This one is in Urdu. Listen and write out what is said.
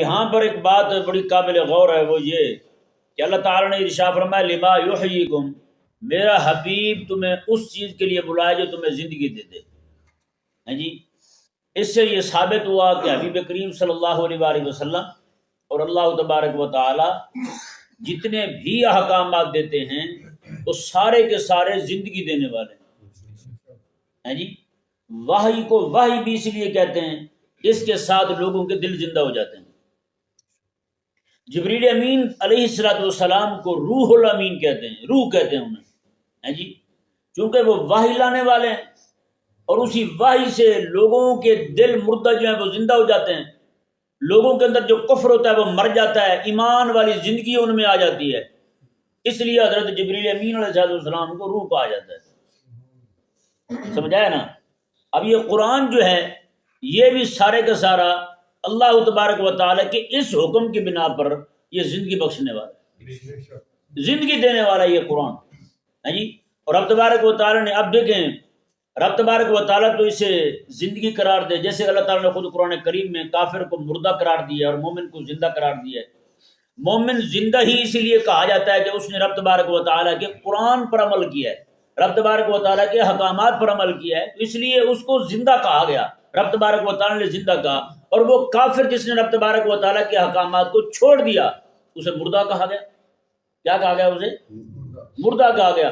یہاں پر ایک بات بڑی قابل غور ہے، وہ یہ کہ اللہ تعالیٰ نے ارشاد فرمایا لما یحییکم، میرا حبیب تمہیں اس چیز کے لیے بلائے جو تمہیں زندگی دے دے. ہاں جی، اس سے یہ ثابت ہوا کہ حبیب کریم صلی اللہ علیہ وآلہ وسلم اور اللہ تبارک و تعالی جتنے بھی احکامات دیتے ہیں وہ سارے کے سارے زندگی دینے والے ہیں. ہاں جی، وحی کو وحی بھی اس لیے کہتے ہیں اس کے ساتھ لوگوں کے دل زندہ ہو جاتے ہیں. جبریل امین علیہ الصلوۃ والسلام کو روح الامین کہتے ہیں، روح کہتے ہیں انہیں. ہاں جی، چونکہ وہ وحی لانے والے ہیں اور اسی وحی سے لوگوں کے دل مردہ جو ہیں وہ زندہ ہو جاتے ہیں. لوگوں کے اندر جو کفر ہوتا ہے وہ مر جاتا ہے، ایمان والی زندگی ان میں آ جاتی ہے. اس لیے حضرت جبریل امین علیہ السلام کو روح کہا جاتا ہے. سمجھایا نا؟ اب یہ قرآن جو ہے یہ بھی سارے کا سارا اللہ تبارک و تعالیٰ کے اس حکم کی بنا پر یہ زندگی بخشنے والا ہے، زندگی دینے والا یہ قرآن. ہاں جی، اور رب تبارک و تعالیٰ نے اب دیکھیں رب تبارک و تعالیٰ تو اسے زندگی قرار دے، جیسے اللہ تعالیٰ نے خود قرآن کریم میں کافر کو مردہ قرار دیا اور مومن کو زندہ قرار دیا ہے. مومن زندہ ہی اسی لیے کہا جاتا ہے کہ اس نے رب تبارک و تعالیٰ کے قرآن پر عمل کیا ہے، رب تبارک و تعالیٰ کے حکامات پر عمل کیا ہے، اس لیے اس کو زندہ کہا گیا. رب تبارک و تعالیٰ نے زندہ کہا، اور وہ کافر جس نے رب تبارک و تعالیٰ کے حکامات کو چھوڑ دیا اسے مردہ کہا گیا. کیا کہا گیا؟ اسے مردہ کہا گیا.